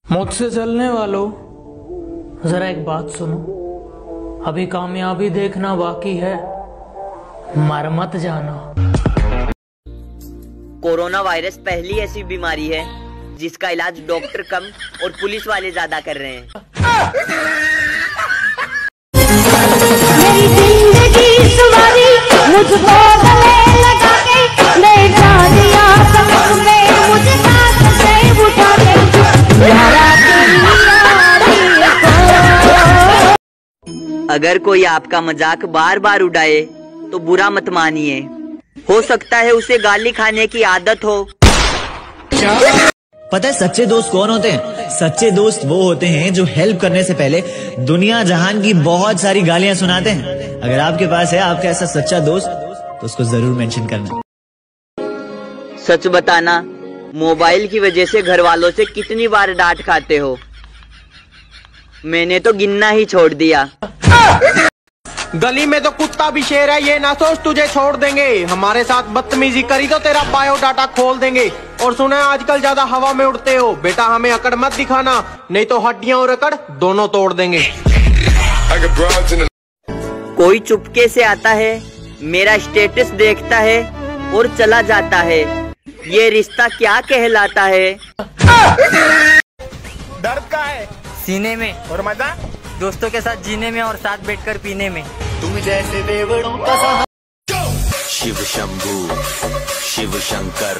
मुझसे चलने वालों, जरा एक बात सुनो। अभी कामयाबी देखना बाकी है, मर मत जाना। कोरोना वायरस पहली ऐसी बीमारी है जिसका इलाज डॉक्टर कम और पुलिस वाले ज्यादा कर रहे हैं। मेरी जिंदगी सवारी मुझको गले लगा के ले जा दिया समुद्र में, मुझे साथ से उठा के अगर कोई आपका मजाक बार बार उड़ाए तो बुरा मत मानिए, हो सकता है उसे गाली खाने की आदत हो। पता है सच्चे दोस्त कौन होते हैं? सच्चे दोस्त वो होते हैं जो हेल्प करने से पहले दुनिया जहान की बहुत सारी गालियां सुनाते हैं। अगर आपके पास है आपका ऐसा सच्चा दोस्त तो उसको जरूर मेंशन करना। सच बताना, मोबाइल की वजह से घर वालों से कितनी बार डांट खाते हो? मैंने तो गिनना ही छोड़ दिया। गली में तो कुत्ता भी शेर है, ये ना सोच तुझे छोड़ देंगे। हमारे साथ बदतमीजी करी तो तेरा बायोडाटा खोल देंगे। और सुना है आजकल ज्यादा हवा में उड़ते हो, बेटा हमें अकड़ मत दिखाना, नहीं तो हड्डियां और अकड़ दोनों तोड़ देंगे। कोई चुपके से आता है, मेरा स्टेटस देखता है और चला जाता है, ये रिश्ता क्या कहलाता है? दर्द का है सीने में, और मजा दोस्तों के साथ जीने में और साथ बैठकर पीने में। तुम जैसे देवड़ों का शिव शंभू शिव शंकर,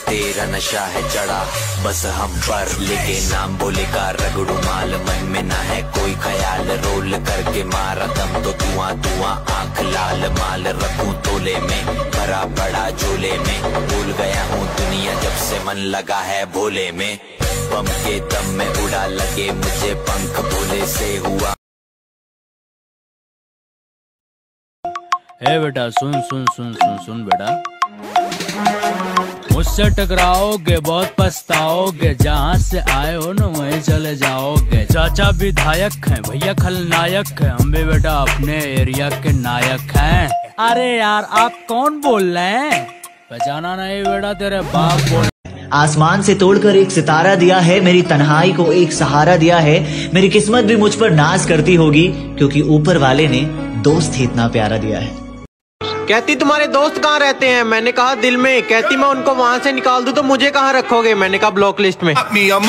तेरा नशा है चढ़ा बस हम पर, लेके नाम बोले का रगड़ू माल, मन में ना है कोई ख्याल, रोल करके मारा दम तो धुआं धुआं, आंख लाल, माल रखूं तोले में, भरा बड़ा झोले में, भूल गया हूँ दुनिया जब से मन लगा है भोले में, बम के दम में उड़ा लगे मुझे पंख भोले से हुआ। ए बेटा सुन सुन सुन सुन सुन बेटा, मुझसे टकराओगे बहुत पछताओगे, जहाँ से आए हो न वहीं चले जाओगे। चाचा विधायक हैं, भैया खलनायक हैं, हम भी बेटा अपने एरिया के नायक हैं। अरे यार आप कौन बोल रहे हैं? पहचाना नहीं बेटा, तेरे बाप बोल। आसमान से तोड़कर एक सितारा दिया है, मेरी तन्हाई को एक सहारा दिया है, मेरी किस्मत भी मुझ पर नाज करती होगी, क्योंकि ऊपर वाले ने दोस्त ही इतना प्यारा दिया है। कहती तुम्हारे दोस्त कहाँ रहते हैं? मैंने कहा दिल में। कहती मैं उनको वहाँ से निकाल दूं तो मुझे कहाँ रखोगे? मैंने कहा ब्लॉक लिस्ट में। तीनों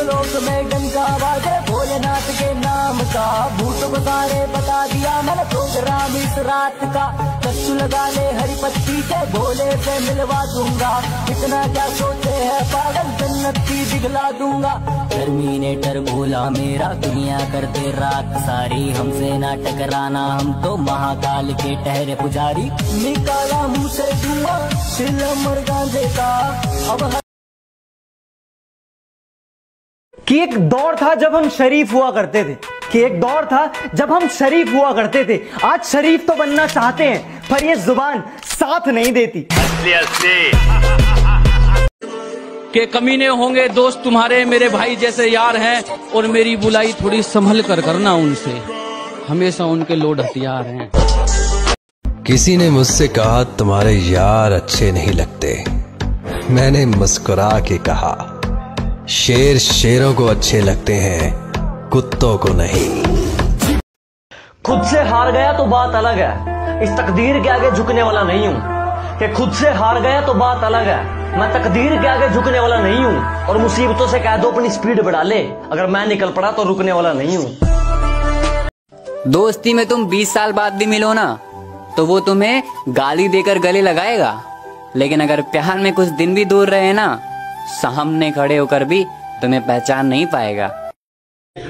लोक में डंका आवाज है भोलेनाथ के नाम का, भूतों को सारे बता दिया मैंने प्रोग्राम इस रात का। कच्चू लगा ले हरी पत्ती से भोले से मिलवा दूंगा, इतना क्या सोचे है पागल, जन्नत की दिखला दूंगा। टर्मिनेटर भोला मेरा, दुनिया करते रात सारी, हमसे ना टकराना हम तो महाकाल के ठहरे पुजारी। निकाला मुँह से धुआं दिल मर गांजे का। अब कि एक दौर था जब हम शरीफ हुआ करते थे, कि एक दौर था जब हम शरीफ हुआ करते थे। आज शरीफ तो बनना चाहते हैं पर ये जुबान साथ नहीं देती। के कमीने होंगे दोस्त तुम्हारे, मेरे भाई जैसे यार हैं, और मेरी बुलाई थोड़ी संभल कर करना उनसे, हमेशा उनके लोड हथियार हैं। किसी ने मुझसे कहा तुम्हारे यार अच्छे नहीं लगते, मैंने मुस्कुरा के कहा शेर शेरों को अच्छे लगते हैं, कुत्तों को नहीं। खुद से हार गया तो बात अलग है, इस तकदीर के आगे झुकने वाला नहीं हूँ। कि खुद से हार गया तो बात अलग है, मैं तकदीर के आगे झुकने वाला नहीं हूँ। और मुसीबतों से कह दो अपनी स्पीड बढ़ा ले, अगर मैं निकल पड़ा तो रुकने वाला नहीं हूँ। दोस्ती में तुम 20 साल बाद भी मिलो ना तो वो तुम्हें गाली देकर गले लगाएगा, लेकिन अगर प्यार में कुछ दिन भी दूर रहे ना, सामने खड़े होकर भी तुम्हें पहचान नहीं पाएगा।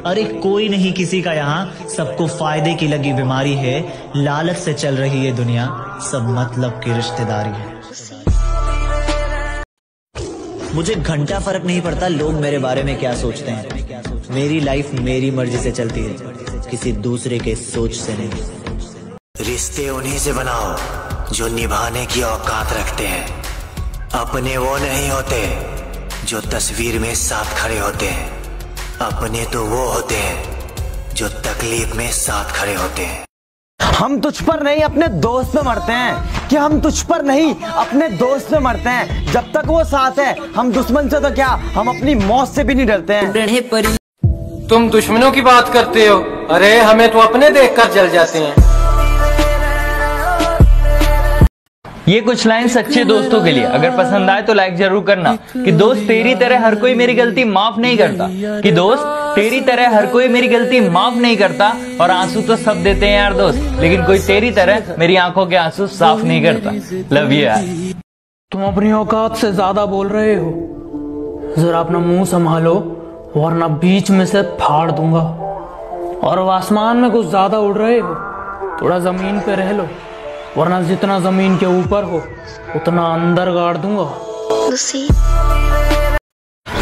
अरे कोई नहीं किसी का यहाँ, सबको फायदे की लगी बीमारी है, लालच से चल रही है दुनिया, सब मतलब की रिश्तेदारी है। मुझे घंटा फर्क नहीं पड़ता लोग मेरे बारे में क्या सोचते हैं, मेरी लाइफ मेरी मर्जी से चलती है, किसी दूसरे के सोच से नहीं। रिश्ते उन्हीं से बनाओ जो निभाने की औकात रखते हैं, अपने वो नहीं होते जो तस्वीर में साथ खड़े होते हैं, अपने तो वो होते हैं जो तकलीफ में साथ खड़े होते हैं। हम तुझ पर नहीं अपने दोस्त पे मरते हैं। कि हम तुझ पर नहीं अपने दोस्त पे मरते हैं। जब तक वो साथ है हम दुश्मन से तो क्या, हम अपनी मौत से भी नहीं डरते हैं। तुम दुश्मनों की बात करते हो, अरे हमें तो अपने देखकर जल जाते हैं। ये कुछ लाइन सच्चे दोस्तों के लिए, अगर पसंद आए तो लाइक जरूर करना। कि दोस्त तेरी तरह हर कोई मेरी गलती माफ नहीं करता, कि दोस्त तेरी तरह हर कोई मेरी गलती माफ नहीं करता। और आंसू तो सब देते हैं यार दोस्त, लेकिन कोई तेरी तरह मेरी आंखों के आंसू साफ नहीं करता। लव यू यार। तुम अपनी औकात से ज्यादा बोल रहे हो, जरा अपना मुंह संभालो वरना बीच में से फाड़ दूंगा। और आसमान में कुछ ज्यादा उड़ रहे हो, थोड़ा जमीन पे रह लो, वरना जितना जमीन के ऊपर हो उतना अंदर गाड़ दूंगा।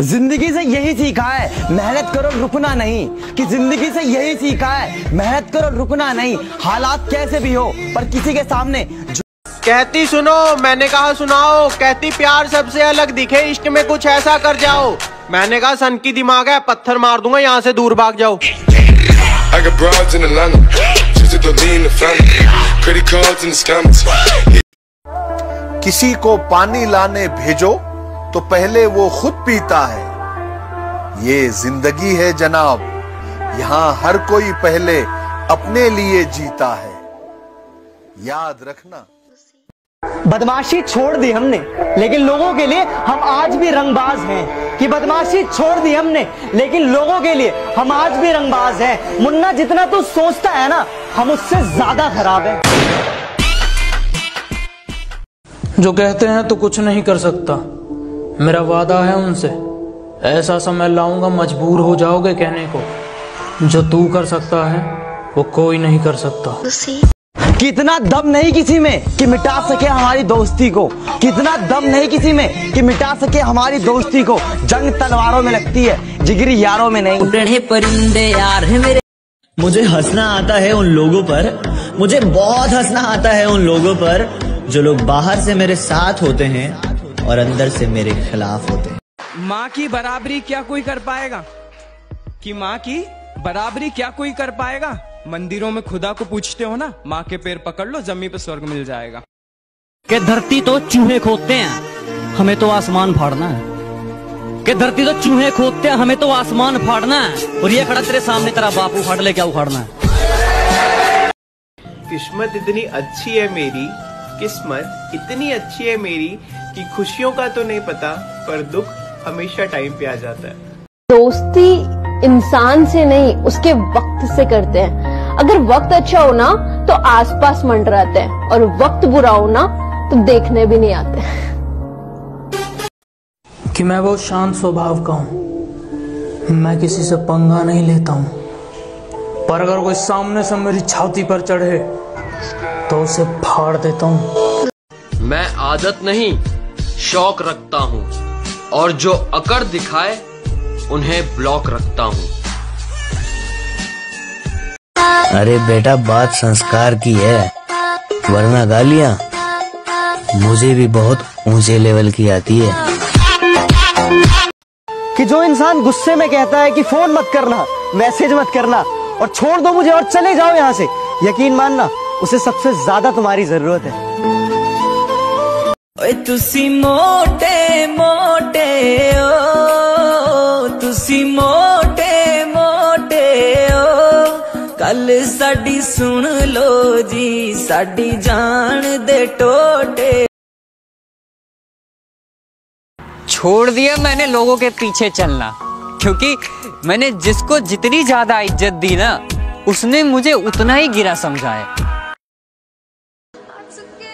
जिंदगी से यही सीखा है, मेहनत करो रुकना नहीं। कि जिंदगी से यही सीखा है, मेहनत करो रुकना नहीं। हालात कैसे भी हो पर किसी के सामने कहती सुनो, मैंने कहा सुनाओ। कहती प्यार सबसे अलग दिखे, इश्क में कुछ ऐसा कर जाओ। मैंने कहा सन की दिमाग है, पत्थर मार दूंगा, यहाँ से दूर भाग जाओ। किसी को पानी लाने भेजो तो पहले वो खुद पीता है। ये जिंदगी है जनाब, यहाँ हर कोई पहले अपने लिए जीता है, याद रखना। बदमाशी छोड़ दी हमने, लेकिन लोगों के लिए हम आज भी रंगबाज हैं। कि बदमाशी छोड़ दी हमने, लेकिन लोगों के लिए हम आज भी रंगबाज हैं। मुन्ना जितना तू सोचता है ना, हम उससे ज्यादा खराब हैं। जो कहते हैं तो कुछ नहीं कर सकता, मेरा वादा है उनसे, ऐसा समय लाऊंगा मजबूर हो जाओगे कहने को। जो तू कर सकता है वो कोई नहीं कर सकता। कितना दम नहीं किसी में कि मिटा सके हमारी दोस्ती को। कितना दम नहीं किसी में कि मिटा सके हमारी दोस्ती को। जंग तलवारों में लगती है, जिगरी यारों में नहीं। उड़ने परिंदे यार है मेरे। मुझे हंसना आता है उन लोगों पर, मुझे बहुत हंसना आता है उन लोगों पर जो लोग बाहर से मेरे साथ होते हैं और अंदर से मेरे खिलाफ होते हैं। माँ की बराबरी क्या कोई कर पाएगा? कि माँ की बराबरी क्या कोई कर पाएगा? मंदिरों में खुदा को पूछते हो ना, माँ के पैर पकड़ लो, जमीन पे स्वर्ग मिल जाएगा। कि धरती तो चूहे खोदते हैं, हमें तो आसमान फाड़ना है। कि धरती तो चूहे खोदते हैं, हमें तो आसमान फाड़ना है। और ये खड़ा तेरे सामने तेरा बाप उखाड़ ले, क्या उखाड़ना है? किस्मत इतनी अच्छी है मेरी, किस्मत इतनी अच्छी है मेरी कि खुशियों का तो नहीं पता, पर दुख हमेशा टाइम पे आ जाता है। दोस्ती इंसान से नहीं, उसके वक्त से करते हैं। अगर वक्त अच्छा हो ना तो आसपास मंडराते हैं, और वक्त बुरा हो ना तो देखने भी नहीं आते। कि मैं बहुत शांत स्वभाव का हूँ, मैं किसी से पंगा नहीं लेता हूँ। पर अगर कोई सामने से मेरी छाती पर चढ़े तो उसे फाड़ देता हूँ। मैं आदत नहीं शौक रखता हूँ, और जो अकड़ दिखाए उन्हें ब्लॉक रखता हूँ। अरे बेटा बात संस्कार की है, वरना गालियां मुझे भी बहुत ऊंचे लेवल की आती है। कि जो इंसान गुस्से में कहता है कि फोन मत करना, मैसेज मत करना और छोड़ दो मुझे और चले जाओ यहाँ से, यकीन मानना उसे सबसे ज्यादा तुम्हारी जरूरत है। ओए तुसी मोटे मोटे ओ, तुसी मोटे मोटे ओ, कल साडी सुन लो जी, साडी जान दे टोटे। छोड़ दिया मैंने लोगों के पीछे चलना, क्योंकि मैंने जिसको जितनी ज्यादा इज्जत दी ना, उसने मुझे उतना ही गिरा समझा है।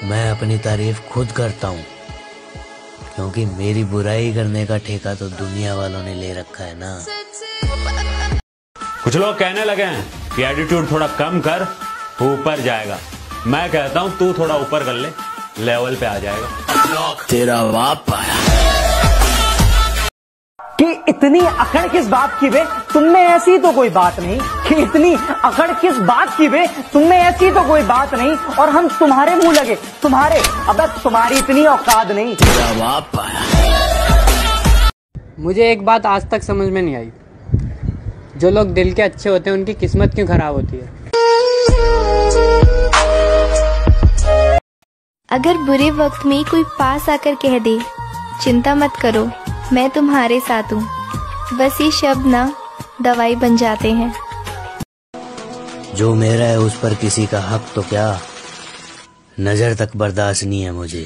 मैं अपनी तारीफ खुद करता हूँ, क्योंकि मेरी बुराई करने का ठेका तो दुनिया वालों ने ले रखा है ना। कुछ लोग कहने लगे हैं कि एटीट्यूड थोड़ा कम कर, तू ऊपर जाएगा। मैं कहता हूँ तू थोड़ा ऊपर कर ले, लेवल पे आ जाएगा। तेरा बाप आया कि इतनी अकड़ किस बात की बे, तुमने ऐसी तो कोई बात नहीं। कि इतनी अकड़ किस बात की बे, तुमने ऐसी तो कोई बात नहीं, और हम तुम्हारे मुंह लगे, तुम्हारे। अबे तुम्हारी इतनी औकात नहीं। तेरा बाप आया। मुझे एक बात आज तक समझ में नहीं आई, जो लोग दिल के अच्छे होते हैं उनकी किस्मत क्यों खराब होती है? अगर बुरे वक्त में कोई पास आकर कह दे चिंता मत करो मैं तुम्हारे साथ हूँ, बस ये शब्द ना दवाई बन जाते हैं। जो मेरा है उस पर किसी का हक तो क्या, नजर तक बर्दाश्त नहीं है मुझे।